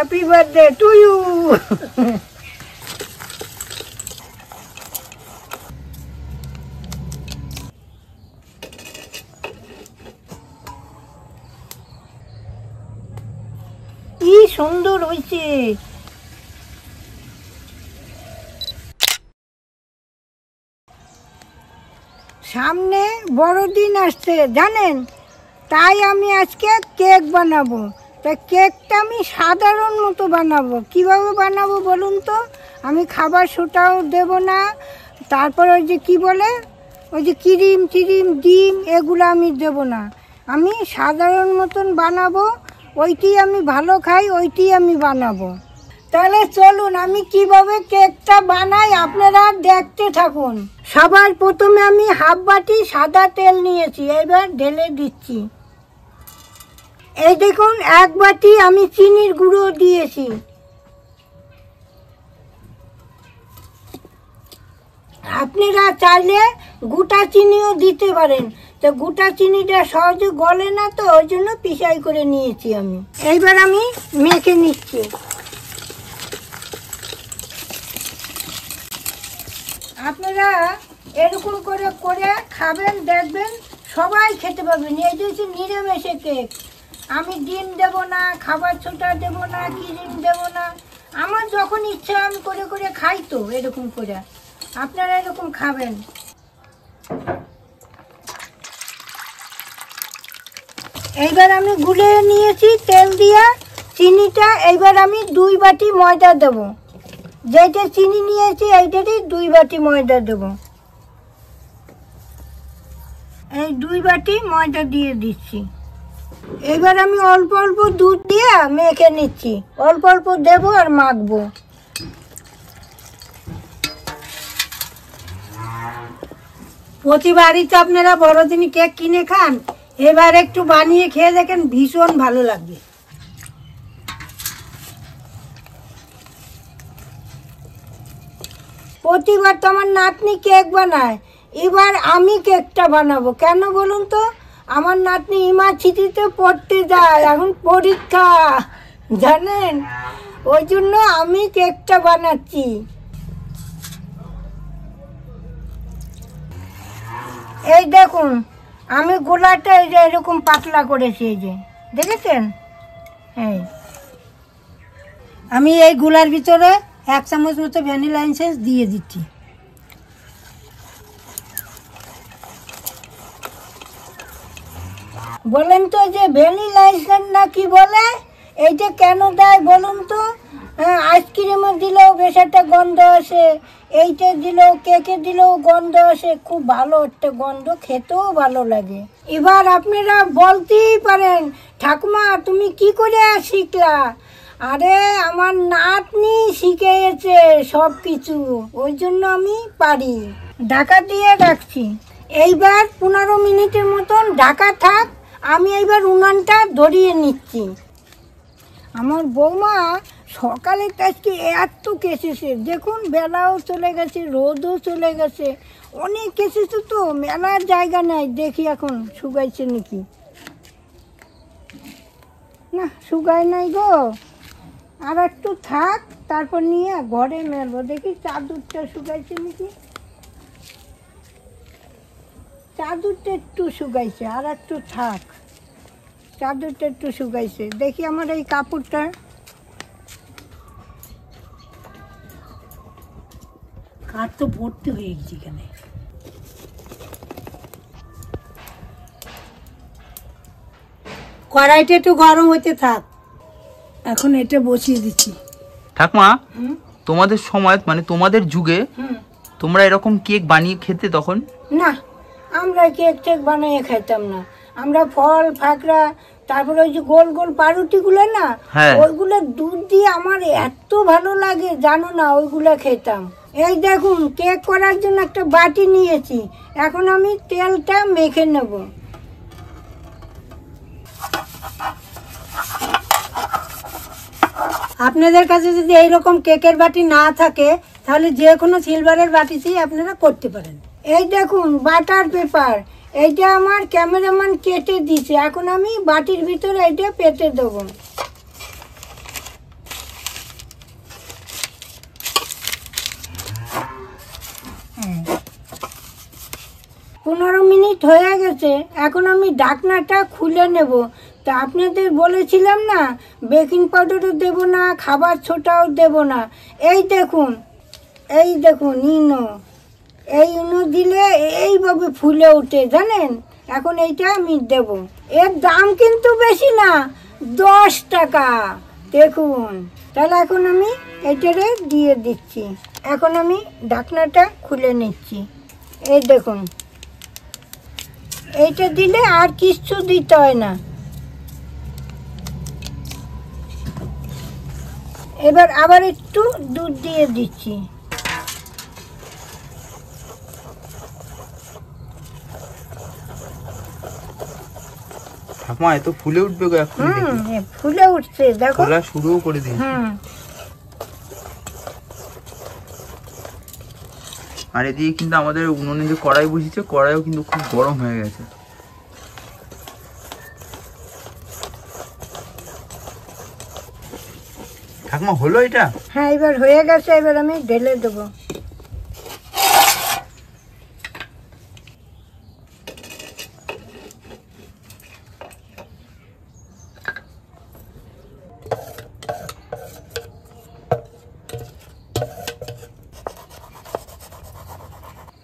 Happy birthday to you. কি সুন্দর হয়েছে। সামনে বড়দিন আসছে জানেন, তাই আমি আজকে কেক বানাবো। তা কেকটা আমি সাধারণ মতো বানাবো। কিভাবে বানাবো বলুন তো? আমি খাবার সোটাও দেব না, তারপর ওই যে কি বলে, ওই যে ক্রিম ডিম এগুলো আমি দেব না। আমি সাধারণ মতন বানাবো, ওইটি আমি ভালো খাই, ওইটি আমি বানাবো। তাহলে চলুন আমি কিভাবে কেকটা বানাই আপনারা দেখতে থাকুন। সবার প্রথমে আমি হাফ বাটি সাদা তেল নিয়েছি, এবার ঢেলে দিচ্ছি। এই দেখুন 1 বাটি আমি চিনির গুঁড়ো দিয়েছি। আপনারা চাইলে গোটা চিনিও দিতে পারেন, তো গোটা চিনিটা সহজে গলে না, তো ওই জন্য পিসাই করে নিয়েছি আমি। এইবার আমি মেখে নিচ্ছি। আপনারা এরকম করে করে খাবেন, দেখবেন সবাই খেতে পারবেন। এই যে হচ্ছে নিরামিষে কেক। আমি ডিম দেব না, খাবার ছোটা দেব না, ক্রিম দেব না। আমার যখন ইচ্ছা আমি করে করে খাই, তো এরকম করে আপনারা এরকম খাবেন। এইবার আমি গুলে নিয়েছি তেল দিয়া চিনিটা। এইবার আমি 2 বাটি ময়দা দেব। যেটা চিনি নিয়েছি এইটারই 2 বাটি ময়দা দেব। এই 2 বাটি ময়দা দিয়ে দিচ্ছি। এবার আমি অল্প অল্প দুধ দিয়ে মেখে নিচ্ছি। অল্প অল্প দেবো আর মাখবো। প্রতিবারই তো আপনারা বড়দিনে কেক কিনে খান, এবার একটু বানিয়ে খেয়ে দেখেন, ভীষণ ভালো লাগবে। প্রতিবার তো আমার নাতনি কেক বানায়, এবার আমি কেকটা বানাবো। কেন বলুন তো? আমার নাতনি ইউনিভার্সিটিতে পড়তে যায়, এখন পরীক্ষা জানেন, ওই জন্য আমি কেকটা বানাচ্ছি। এই দেখুন আমি গোলাটা এই যে এরকম পাতলা করেছি, এই যে দেখেছেন। এই আমি এই গুলার ভিতরে 1 চামচ মতো ভ্যানিলা এসেন্স দিয়ে দিচ্ছি। বলেন তো যে ভ্যানিলা এসেন্স না কি বলে, এইটা কেন দেয় বলুন তো? আইসক্রিমে দিলেও বেশ একটা গন্ধ আসে, এইটা দিলেও কেকে দিলেও গন্ধ আসে, খুব ভালো একটা গন্ধ, খেতেও ভালো লাগে। এবার আপনারা বলতেই পারেন, ঠাকুমা তুমি কি করে শিখলা? আরে আমার নাতনি শিখেছে সব কিছু, ওই জন্য আমি পারি। ঢাকা দিয়ে রাখছি। এইবার 15 মিনিটের মতন ঢাকা থাক, আমি এইবার উনানটা ধরিয়ে নিচ্ছি। আমার বৌমা সকালে আজকে এত কেসেছে, দেখুন বেলাও চলে গেছে, রোদও চলে গেছে, অনেক কেসেছে, তো মেলার জায়গা নাই। দেখি এখন শুকাইছে নাকি না, শুকায় নাই গো। আর একটু থাক, তারপর নিয়ে ঘরে মেলবো। দেখি চাদরটা শুকাইছে নাকি। চাদরটা একটু শুকাইছে, আর একটু থাক। চাদরটা একটু শুকাইছে, দেখি আমার এই কাপড়টা। কাঠ তো ভর্তি হয়ে গেছে এখানে। কড়াইটা একটু গরম হতে থাক, এখন এটা বসিয়ে দিচ্ছি। ঠাকুমা, তোমাদের সময় মানে তোমাদের যুগে তোমরা এরকম কেক বানিয়ে খেতে তখন? না, আমরা কেক টেক বানিয়ে খাইতাম না। আমরা ফল ফাকড়া, তারপরে ওই যে গোল গোল পাউরুটিগুলো না, ওইগুলো দুধ দিয়ে আমার এত ভালো লাগে জানো না, ওইগুলো খেতাম। এই দেখুন কেক করার জন্য একটা বাটি নিয়েছি, এখন আমি তেলটা মেখে নেব। আপনাদের কাছে যদি এইরকম কেকের বাটি না থাকে, তাহলে যে কোনো সিলভারের বাটিতেই আপনারা করতে পারেন। এই দেখুন বাটার পেপার, এইটা আমার ক্যামেরাম্যান কেটে দিয়েছে, এখন আমি বাটির ভিতরে এইটা পেতে দেবো। 15 মিনিট হয়ে গেছে, এখন আমি ঢাকনাটা খুলে নেব। তা আপনাদের বলেছিলাম না বেকিং পাউডারও দেব না, খাবার ছোটাও দেব না। এই দেখুন ইনো, এই ইনো দিলে এইভাবে ফুলে ওঠে জানেন। এখন এইটা আমি দেব। এর দাম কিন্তু বেশি না, 10 টাকা। দেখুন, তাহলে এখন আমি এটারে দিয়ে দিচ্ছি। এখন আমি ঢাকনাটা খুলে নিচ্ছি। এই দেখুন, এইটা দিলে আর কিছু দিতে হয় না। এবার আবার একটু দুধ দিয়ে দিচ্ছি। ঠাকুমা এত ফুলে উঠবে গো এখন? ফুলে উঠছে দেখো, ফোলা শুরুও করে দিই। আর এদিকে কিন্তু আমাদের উনুনে যে কড়াই বসেছে, কড়াইও কিন্তু খুব গরম হয়ে গেছে। ঠাকুমা হলো এটা? হ্যাঁ, এবার হয়ে গেছে। এবার আমি ঢেলে দেবো।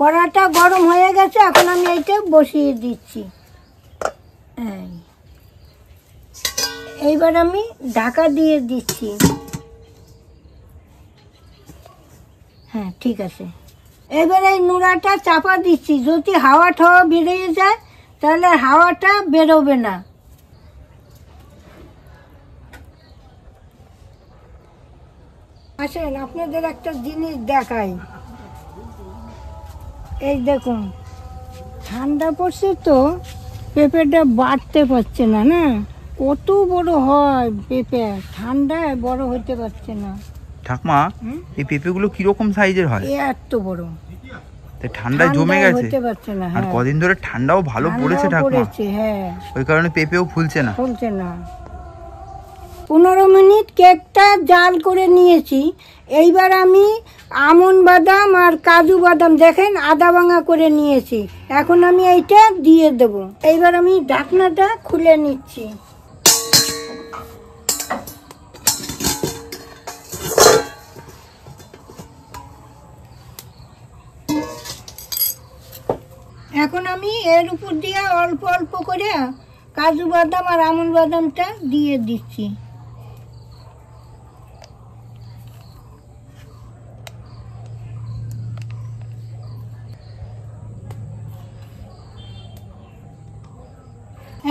কড়াটা গরম হয়ে গেছে, এখন আমি এইটা বসিয়ে দিচ্ছি। এইবার আমি ঢাকা দিয়ে দিচ্ছি। হ্যাঁ, ঠিক আছে। এবার এই নোড়াটা চাপা দিচ্ছি। যদি হাওয়া ঠাওয়া বেরিয়ে যায় তাহলে হাওয়াটা বেরোবে না। আসেন আপনাদের একটা জিনিস দেখাই। এই দেখুন, ঠান্ডা পড়ছে তো পেঁপেটা বাড়তে পারছে না। না, কত বড় হয় পেঁপে, ঠান্ডায় বড় হতে পারছে না। ঠাকুমা, এই পেঁপেগুলো কিরকম সাইজের হয়? এত বড়, ঠান্ডায় জমে গেছে হতে পারছে না। আর কদিন ধরে ঠান্ডাও ভালো পড়েছে ঠাকুমা। হ্যাঁ, ওই কারণে পেঁপেও ফুলছে না। 15 মিনিট কেকটা জাল করে নিয়েছি। এইবার আমি আমন্ড বাদাম আর কাজু বাদাম দেখেন আদা ভাঙা করে নিয়েছি। এখন আমি এইটা দিয়ে দেব। এইবার আমি ঢাকনাটা খুলে নিচ্ছি। এখন আমি এর উপর দিয়ে অল্প অল্প করে কাজু বাদাম আর আমন্ড বাদামটা দিয়ে দিচ্ছি।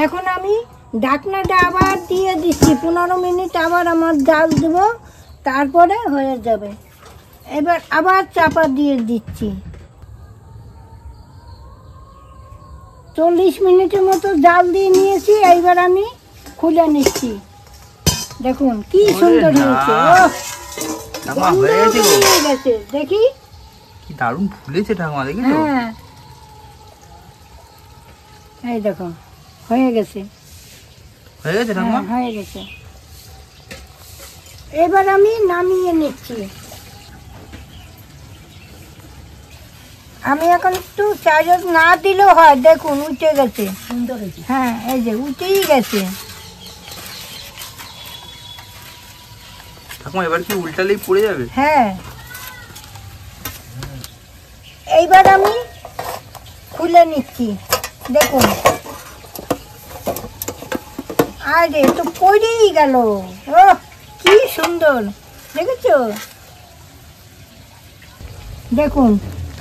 এখন আমি ঢাকনাটা আবার দিয়ে দিচ্ছি। 15 মিনিট আবার আমার জাল দেব, তারপরে হয়ে যাবে। এবার আবার চাপা দিয়ে দিচ্ছি। 40 মিনিটের মতো জাল দিয়ে নিয়েছি। এইবার আমি খুলে নিচ্ছি। দেখুন কি সুন্দর হয়েছে। গেছে দেখি, কি দারুণ ফুলেছে ঠাকুমা, দেখেছো? হ্যাঁ, এই দেখো হয়ে গেছে। ঠাকুমা হয়ে গেছে। এবার আমি নামিয়ে নিচ্ছি। আমি এখন একটু চার্জ না দিলেও হয়। দেখুন উঠে গেছে, সুন্দর হয়েছে। হ্যাঁ, এই যে উঠেই গেছে। ঠাকুমা এবার কি উল্টালেই পড়ে যাবে? হ্যাঁ, এইবার আমি খুলে নিচ্ছি। দেখুন, আরে তো পড়েই গেল। ও কি সুন্দর, দেখেছো? দেখুন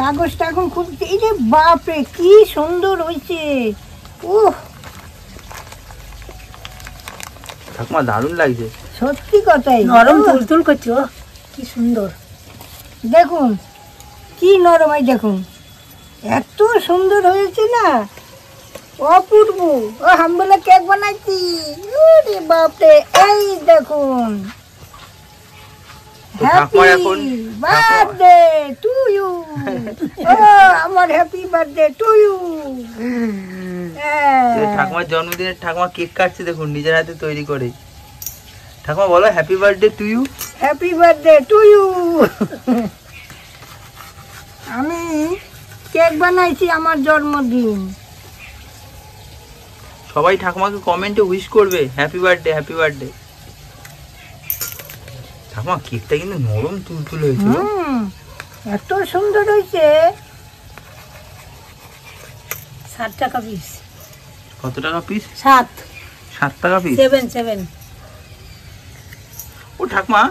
কাগজটা এখন খুলতে, এই যে বাপরে কি সুন্দর হয়েছে। ঠাকুমা দারুণ লাগছে, সত্যি কথাই। নরম তুলতুল করছো, কি সুন্দর। দেখুন কি নরম, এই দেখুন এত সুন্দর হয়েছে না, অপূর্ব। ও আমি বলে কেক বানাইছি, ওরে বাপরে। এই দেখুন, হ্যাপি বার্থডে টু ইউ। ও আমার হ্যাপি বার্থডে টু ইউ। ঠাকুমার জন্মদিনে ঠাকুমা কেক কাটছে দেখুন, নিজের হাতে তৈরি করে। ঠাকুমা বলো happy birthday to you. Happy birthday to you. আমি কেক বানাইছি আমার জন্মদিন। সবাই ঠাকুমাকে কমেন্টে উইশ করবে হ্যাপি বার্থডে হ্যাপি বার্থডে। ঠাকুমা কেকটা কিন্তু নরম তুলতুল হয়েছে গো। এত সুন্দর হয়েছে। 7 টাকা পিস। কত টাকা পিস? 7 টাকা পিস। 7 ও ঠাকুমা,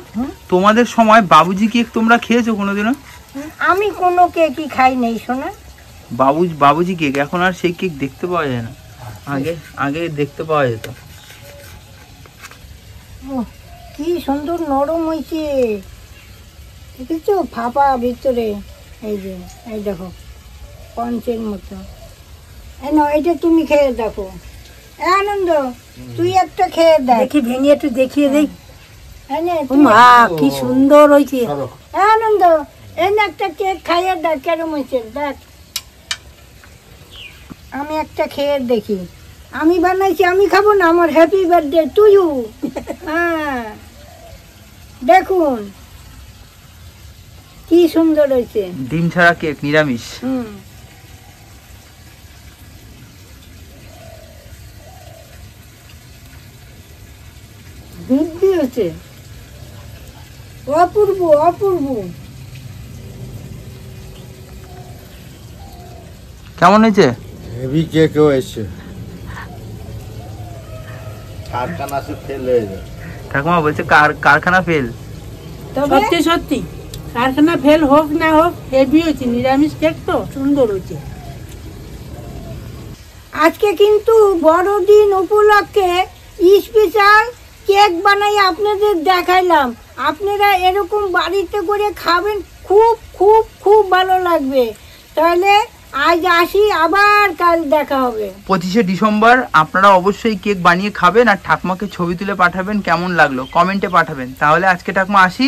তোমাদের সময় বাবুজি কেক তোমরা খেয়েছো কোনোদিনও? আমি কোনো কেকই খাই নাই শোনা। বাবুজি কেক এখন আর সেই কেক দেখতে পাওয়া যায় না। আগে দেখতে পাওয়া যেত। কি সুন্দর নরম হয়েছে, দেখেছো ফাঁপা ভিতরে। এই যে এই দেখো পঞ্চের মতো। এই না, এটা তুমি খেয়ে দেখো। আনন্দ তুই একটা খেয়ে দেখ। দেখি ভেঙে একটু দেখিয়ে দেই। এই নে, ও মা কি সুন্দর হয়েছে। আনন্দ এই না একটা কেক খাইয়ে দেখ কেরম হয়েছে দেখ। আমি একটা খেয়ে দেখি। আমি বানাইছি, আমি খাবো না? আমার হ্যাপি বার্থডে টু ইউ। হ্যাঁ দেখুন কি সুন্দর হয়েছে। ডিম ছাড়া কেক, নিরামিষ। দুধ দিয়েছে, অপূর্ব অপূর্ব। কেমন হয়েছে? হেভি কেকও এসছে, কারখানা সে ফেল হয়ে যায়। ঠাকুমা বলছে কারখানা ফেল। সত্যি সত্যি কারখানা ফেল হোক না হোক হেভি হয়েছে। নিরামিষ কেক তো সুন্দর হয়েছে। আজকে কিন্তু বড়দিন উপলক্ষে স্পেশাল কেক বানাই আপনাদের দেখাইলাম। আপনারা এরকম বাড়িতে করে খাবেন, খুব খুব খুব ভালো লাগবে। তাহলে আজ আসি, আবার কাল দেখা হবে। 25শে ডিসেম্বর আপনারা অবশ্যই কেক বানিয়ে খাবেন আর ঠাকুমাকে ছবি তুলে পাঠাবেন কেমন লাগলো, কমেন্টে পাঠাবেন। তাহলে আজকে ঠাকুমা আসি।